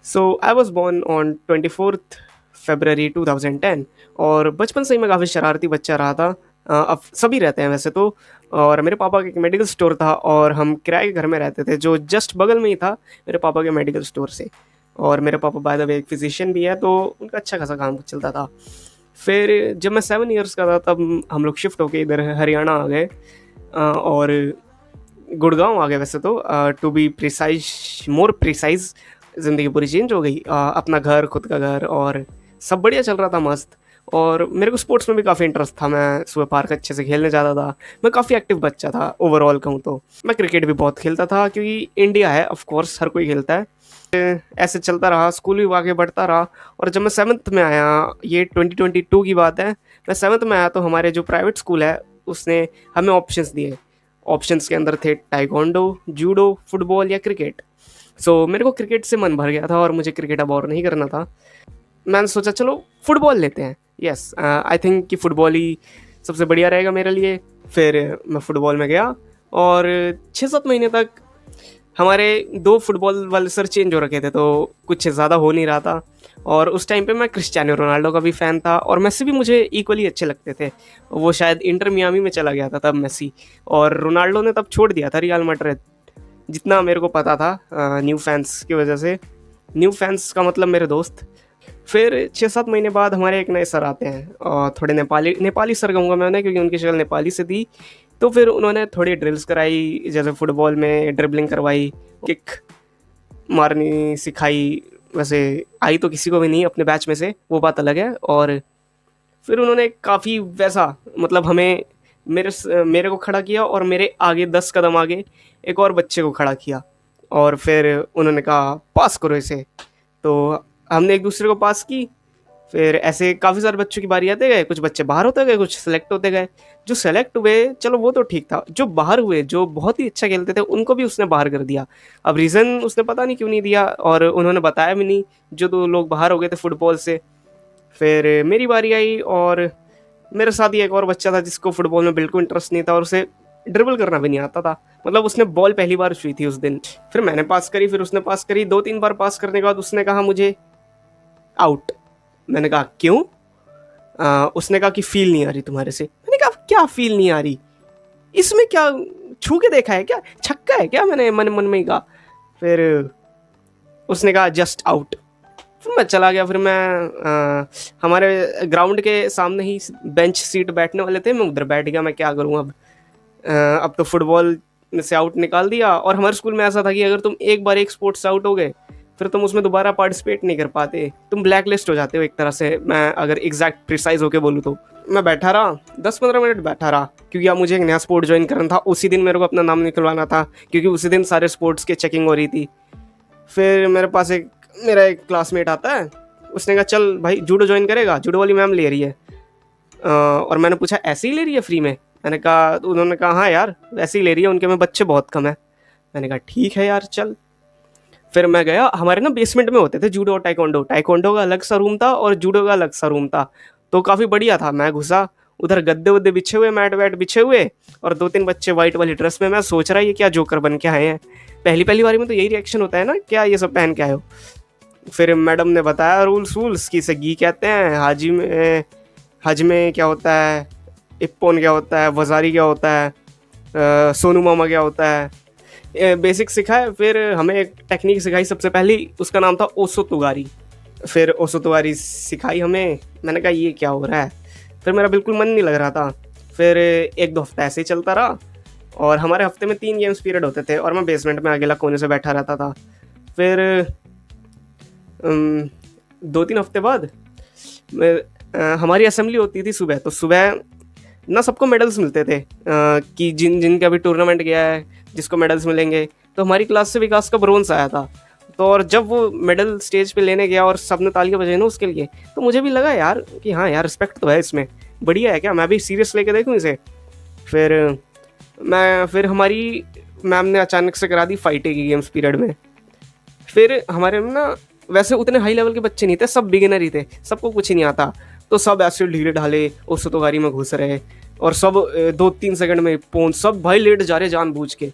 So I was born on 24th February 2010। और बचपन से ही मैं काफ़ी शरारती बच्चा रहा था। अब सभी रहते हैं वैसे तो। और मेरे पापा का एक मेडिकल स्टोर था और हम किराए के घर में रहते थे जो जस्ट बगल में ही था मेरे पापा के मेडिकल स्टोर से। और मेरे पापा बाय द वे एक फिजिशियन भी है तो उनका अच्छा खासा काम चलता था। फिर जब मैं 7 ईयर्स का था तब हम लोग शिफ्ट होके इधर हरियाणा आ गए। और गुड़गांव आ गए वैसे तो, to be precise, more precise. ज़िंदगी पूरी चेंज हो गई। अपना घर, खुद का घर, और सब बढ़िया चल रहा था, मस्त। और मेरे को स्पोर्ट्स में भी काफ़ी इंटरेस्ट था। मैं सुबह पार्क अच्छे से खेलने जाता था। मैं काफ़ी एक्टिव बच्चा था ओवरऑल कहूँ तो। मैं क्रिकेट भी बहुत खेलता था क्योंकि इंडिया है, ऑफ कोर्स हर कोई खेलता है। ऐसे चलता रहा, स्कूल भी आगे बढ़ता रहा। और जब मैं सेवन्थ में आया, ये 2022 की बात है, मैं सेवन्थ में आया तो हमारे जो प्राइवेट स्कूल है उसने हमें ऑप्शंस दिए। ऑप्शंस के अंदर थे टाइकोंडो, जूडो, फुटबॉल या क्रिकेट। सो मेरे को क्रिकेट से मन भर गया था और मुझे क्रिकेट अब और नहीं करना था। मैंने सोचा चलो फुटबॉल लेते हैं। यस, आई थिंक कि फुटबॉल ही सबसे बढ़िया रहेगा मेरे लिए। फिर मैं फुटबॉल में गया और 6-7 महीने तक हमारे दो फुटबॉल वाले सर चेंज हो रखे थे तो कुछ ज़्यादा हो नहीं रहा था। और उस टाइम पे मैं क्रिस्टियानो रोनाल्डो का भी फ़ैन था और मेसी भी मुझे इक्वली अच्छे लगते थे। वो शायद इंटर मियामी में चला गया था तब मेसी, और रोनाल्डो ने तब छोड़ दिया था रियल मैड्रिड, जितना मेरे को पता था, न्यू फैंस की वजह से। न्यू फैंस का मतलब मेरे दोस्त। फिर 6-7 महीने बाद हमारे एक नए सर आते हैं और थोड़े नेपाली नेपाली सर कहूँगा मैं उन्हें क्योंकि उनकी शक्ल नेपाली से थी। तो फिर उन्होंने थोड़ी ड्रिल्स कराई, जैसे फुटबॉल में ड्रिबलिंग करवाई, किक मारनी सिखाई। वैसे आई तो किसी को भी नहीं अपने बैच में से, वो बात अलग है। और फिर उन्होंने काफ़ी वैसा, मतलब हमें, मेरे को खड़ा किया और मेरे आगे 10 कदम आगे एक और बच्चे को खड़ा किया। और फिर उन्होंने कहा पास करो इसे। तो हमने एक दूसरे को पास की। फिर ऐसे काफ़ी सारे बच्चों की बारी आते गए, कुछ बच्चे बाहर होते गए, कुछ सेलेक्ट होते गए। जो सेलेक्ट हुए चलो वो तो ठीक था, जो बाहर हुए जो बहुत ही अच्छा खेलते थे उनको भी उसने बाहर कर दिया। अब रीज़न उसने पता नहीं क्यों नहीं दिया और उन्होंने बताया भी नहीं, जो दो लोग बाहर हो गए थे फुटबॉल से। फिर मेरी बारी आई और मेरे साथ ही एक और बच्चा था जिसको फुटबॉल में बिल्कुल इंटरेस्ट नहीं था और उसे ड्रिबल करना भी नहीं आता था। मतलब उसने बॉल पहली बार छुई थी उस दिन। फिर मैंने पास करी, फिर उसने पास करी, 2-3 बार पास करने के बाद उसने कहा मुझे आउट। मैंने कहा क्यों? उसने कहा कि फील नहीं आ रही तुम्हारे से। मैंने कहा क्या फील नहीं आ रही, इसमें क्या, छू के देखा है क्या, छक्का है क्या? मैंने मन मन में ही कहा। फिर उसने कहा जस्ट आउट। फिर मैं चला गया। फिर मैं हमारे ग्राउंड के सामने ही बेंच सीट बैठने वाले थे, मैं उधर बैठ गया। मैं क्या करूँ अब? अब तो फुटबॉल में से आउट निकाल दिया। और हमारे स्कूल में ऐसा था कि अगर तुम एक बार एक स्पोर्ट्स से आउट हो गए फिर तुम उसमें दोबारा पार्टिसिपेट नहीं कर पाते, तुम ब्लैक लिस्ट हो जाते हो एक तरह से। मैं अगर एग्जैक्ट प्रिसाइज होके बोलूँ तो मैं बैठा रहा 10-15 मिनट बैठा रहा, क्योंकि अब मुझे एक नया स्पोर्ट ज्वाइन करना था। उसी दिन मेरे को अपना नाम निकलवाना था क्योंकि उसी दिन सारे स्पोर्ट्स की चेकिंग हो रही थी। फिर मेरे पास मेरा एक क्लासमेट आता है, उसने कहा चल भाई जूडो ज्वाइन करेगा, जूडो वाली मैम ले रही है। और मैंने पूछा ऐसे ही ले रही है फ्री में? मैंने कहा, उन्होंने कहा हाँ यार वैसे ही ले रही है, उनके में बच्चे बहुत कम है। मैंने कहा ठीक है यार चल। फिर मैं गया। हमारे ना बेसमेंट में होते थे जूडो और टाइकोंडो। टाइकोंडो का अलग सा रूम था और जूडो का अलग सा रूम था, तो काफ़ी बढ़िया था। मैं घुसा, उधर गद्दे वद्दे बिछे हुए, मैट वैट बिछे हुए, और 2-3 बच्चे वाइट वाली ड्रेस में। मैं सोच रहा ये क्या जोकर बन के आए हैं। पहली पहली बारी में तो यही रिएक्शन होता है ना, क्या ये सब पहन के आए हो। फिर मैडम ने बताया रूल्स की, इसे गी कहते हैं, हाजी में, हज में क्या होता है, इप्पोन क्या होता है, वजारी क्या होता है, सोनू मामा क्या होता है, बेसिक सिखाया। फिर हमें एक टेक्निक सिखाई सबसे पहली, उसका नाम था ओसो तुगारी। फिर ओसो तुगारी सिखाई हमें। मैंने कहा ये क्या हो रहा है? फिर मेरा बिल्कुल मन नहीं लग रहा था। फिर 1-2 हफ्ता ऐसे ही चलता रहा और हमारे हफ्ते में 3 गेम्स पीरियड होते थे और मैं बेसमेंट में अकेला कोने से बैठा रहता था। फिर 2-3 हफ्ते बाद हमारी असेंबली होती थी सुबह। तो सुबह ना सबको मेडल्स मिलते थे, कि जिनका भी टूर्नामेंट गया है जिसको मेडल्स मिलेंगे। तो हमारी क्लास से विकास का ब्रोंज आया था। तो और जब वो मेडल स्टेज पे लेने गया और सबने तालियां बजाई ना उसके लिए, तो मुझे भी लगा यार कि हाँ यार रिस्पेक्ट तो है इसमें, बढ़िया है, क्या मैं भी सीरियस लेके देखूँ इसे। फिर हमारी मैम ने अचानक से करा दी फाइट की गेम्स पीरियड में। फिर हमारे में ना वैसे उतने हाई लेवल के बच्चे नहीं थे, सब बिगिनर ही थे, सबको कुछ ही नहीं आता। तो सब ऐसे ढीले ढाले उस सतोगारी में घुस रहे और सब 2-3 सेकंड में पहुंच, सब भाई लेट जा रहे जानबूझ के।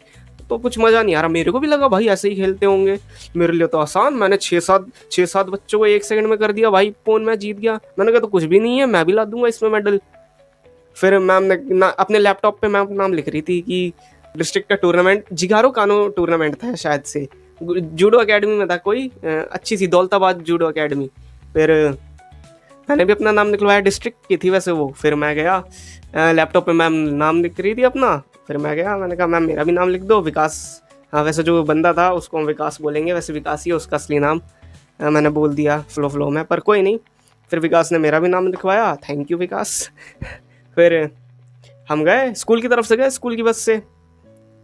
तो कुछ मज़ा नहीं आ रहा। मेरे को भी लगा भाई ऐसे ही खेलते होंगे, मेरे लिए तो आसान, मैंने 6-7 बच्चों को 1 सेकंड में कर दिया भाई, फ़ोन मैं जीत गया। मैंने कहा तो कुछ भी नहीं है, मैं भी ला दूंगा इसमें मेडल। फिर मैम ने अपने लैपटॉप पे मैम नाम लिख रही थी कि डिस्ट्रिक्ट का टूर्नामेंट जिगारो कानो टूर्नामेंट था शायद से, जूडो अकेडमी में था कोई, अच्छी सी दौलताबाद जूडो अकेडमी। फिर मैंने भी अपना नाम निकलवाया, डिस्ट्रिक्ट की थी वैसे वो। फिर मैं गया, लैपटॉप पे मैम नाम लिख रही थी अपना। फिर मैं गया, मैंने कहा मैम मेरा भी नाम लिख दो, विकास। हाँ वैसे जो बंदा था उसको हम विकास बोलेंगे, वैसे विकास ही है उसका असली नाम। मैंने बोल दिया फ्लो में, पर कोई नहीं। फिर विकास ने मेरा भी नाम लिखवाया, थैंक यू विकास। फिर हम गए स्कूल की तरफ से, गए स्कूल की बस से।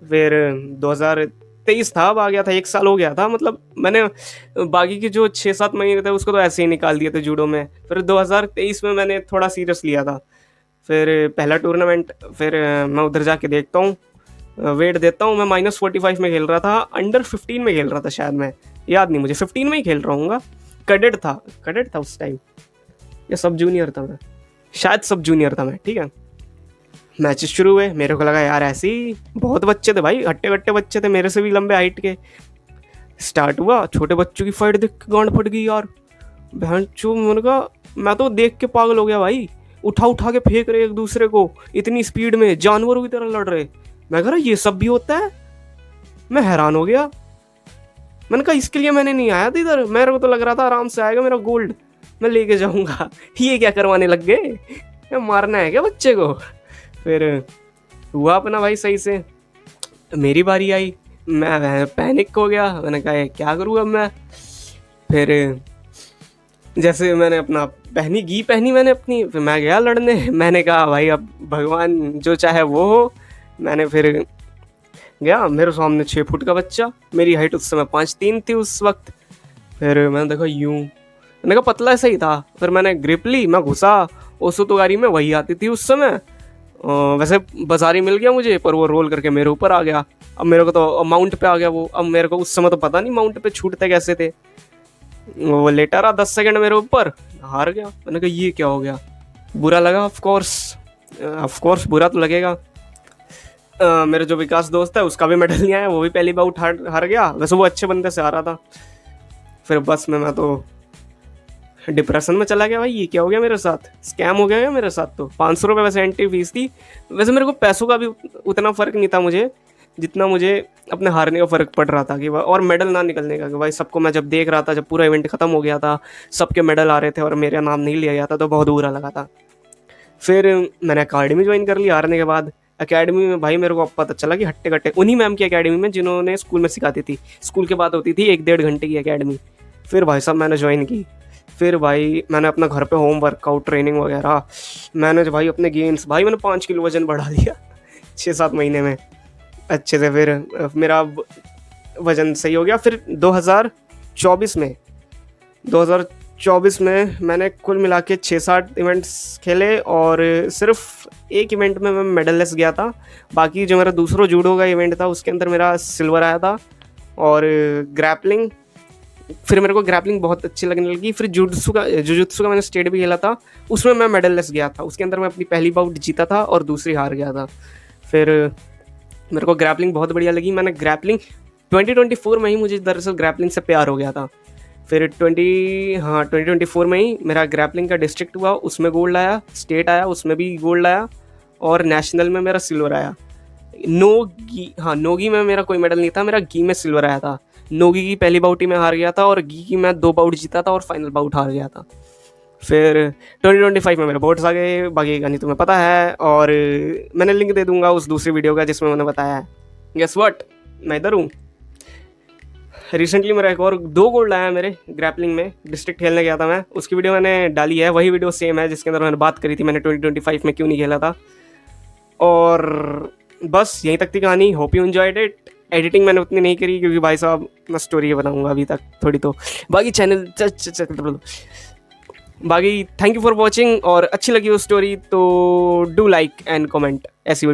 फिर 2023 था, अब आ गया था, 1 साल हो गया था। मतलब मैंने बाकी के जो 6-7 महीने थे उसको तो ऐसे ही निकाल दिए थे जूडो में। फिर 2023 में मैंने थोड़ा सीरियस लिया था। फिर पहला टूर्नामेंट, फिर मैं उधर जाके देखता हूँ, वेट देता हूँ। मैं -45 में खेल रहा था, अंडर 15 में खेल रहा था शायद, मैं याद नहीं मुझे, 15 में ही खेल रहा हूँ। कैडेट था उस टाइम, या सब जूनियर था मैं, शायद सब जूनियर था मैं, ठीक है। मैचेस शुरू हुए, मेरे को लगा यार ऐसे ही बहुत बच्चे थे भाई, हट्टे कट्टे बच्चे थे, मेरे से भी लंबे हाइट के। स्टार्ट हुआ, छोटे बच्चों की फाइट देख के गांड फट गई यार, बहन चो। मैंने कहा, मैं तो देख के पागल हो गया भाई, उठा के फेंक रहे एक दूसरे को इतनी स्पीड में, जानवरों की तरह लड़ रहे। मैं कह रहा ये सब भी होता है, मैं हैरान हो गया। मैंने कहा इसके लिए मैंने नहीं आया था इधर, मेरे को तो लग रहा था आराम से आएगा मेरा गोल्ड, मैं लेके जाऊंगा। ये क्या करवाने लग गए, मारना है क्या बच्चे को। फिर हुआ अपना भाई सही से, मेरी बारी आई, मैं पैनिक हो गया। मैंने कहा क्या करूँ अब मैं। फिर जैसे मैंने अपना घी पहनी मैंने अपनी, फिर मैं गया लड़ने। मैंने कहा भाई अब भगवान जो चाहे वो हो। मैंने फिर गया, मेरे सामने 6 फुट का बच्चा, मेरी हाइट उस समय 5'3" थी उस वक्त। फिर मैंने देखा यूं, मैंने कहा पतला ऐसा ही था। फिर मैंने ग्रिप ली, मैं घुसा, ओसो तो गाड़ी में वही आती थी उस समय। वैसे बाजारी मिल गया मुझे, पर वो रोल करके मेरे ऊपर आ गया। अब मेरे को तो माउंट पे आ गया वो। अब मेरे को उस समय तो पता नहीं माउंट पे छूटते कैसे थे। वो लेटा रहा 10 सेकंड मेरे ऊपर, हार गया। मैंने कहा ये क्या हो गया, बुरा लगा ऑफ कोर्स बुरा तो लगेगा। मेरे जो विकास दोस्त है उसका भी मेडल नहीं आया, वो भी पहली बार हार गया। वैसे वो अच्छे बंदे से हारा था। फिर बस में मैं तो डिप्रेशन में चला गया भाई, ये क्या हो गया मेरे साथ, स्कैम हो गया मेरे साथ। तो 500 रुपये वैसे एंट्री फीस थी। वैसे मेरे को पैसों का भी उतना फ़र्क नहीं था मुझे, जितना मुझे अपने हारने का फ़र्क पड़ रहा था कि और मेडल ना निकलने का। कि भाई सबको मैं जब देख रहा था, जब पूरा इवेंट ख़त्म हो गया था, सबके मेडल आ रहे थे और मेरा नाम नहीं लिया गया था, तो बहुत बुरा लगा था। फिर मैंने अकेडमी ज्वाइन कर ली हारने के बाद। अकेडमी में भाई मेरे को अब पता चला कि हट्टे कट्टे उन्हीं मैम की अकेडमी में जिन्होंने स्कूल में सिखाती थी। स्कूल के बाद होती थी 1-1.5 घंटे की अकेडमी। फिर भाई साहब मैंने ज्वाइन की। फिर भाई मैंने अपना घर पे होम वर्कआउट ट्रेनिंग वगैरह, मैंने भाई अपने गेम्स, भाई मैंने 5 किलो वजन बढ़ा दिया 6-7 महीने में अच्छे से। फिर मेरा वजन सही हो गया। फिर 2024 में मैंने कुल मिला के 6-7 इवेंट्स खेले और सिर्फ एक इवेंट में मैं मेडललेस गया था। बाकी जो मेरा दूसरा जूडो का इवेंट था उसके अंदर मेरा सिल्वर आया था। और ग्रैपलिंग, फिर मेरे को ग्रैपलिंग बहुत अच्छी लगने लगी। फिर जुजुत्सु का मैंने स्टेट भी खेला था, उसमें मैं मेडललेस गया था। उसके अंदर मैं अपनी पहली बाउट जीता था और दूसरी हार गया था। फिर मेरे को ग्रैपलिंग बहुत बढ़िया लगी। मैंने ग्रैपलिंग 2024 में ही, मुझे दरअसल ग्रैपलिंग से प्यार हो गया था। फिर 2024 में ही मेरा ग्रैपलिंग का डिस्ट्रिक्ट हुआ, उसमें गोल्ड आया, स्टेट आया उसमें भी गोल्ड आया, और नेशनल में मेरा सिल्वर आया। नोगी में मेरा कोई मेडल नहीं था, मेरा गी में सिल्वर आया था। नोगी की पहली बाउटी में हार गया था और गी की मैं 2 बाउट जीता था और फाइनल बाउट हार गया था। फिर 2025 में मेरे बोर्ड्स आ गए, बाकी कहानी तुम्हें पता है, और मैंने लिंक दे दूंगा उस दूसरी वीडियो का जिसमें मैंने बताया है। गेस व्हाट, मैं इधर हूँ। रिसेंटली मेरा एक और 2 गोल्ड आया मेरे ग्रैपलिंग में, डिस्ट्रिक्ट खेलने गया था मैं, उसकी वीडियो मैंने डाली है। वही वीडियो सेम है जिसके अंदर मैंने बात करी थी मैंने 2025 में क्यों नहीं खेला था। और बस यहीं तक थी कहानी। Hope you enjoyed it. Editing मैंने उतनी नहीं करी क्योंकि भाई साहब मैं स्टोरी बनाऊंगा अभी तक थोड़ी, तो बाकी चैनल बाकी थैंक यू फॉर वॉचिंग। और अच्छी लगी वो स्टोरी तो डू लाइक एंड कमेंट ऐसी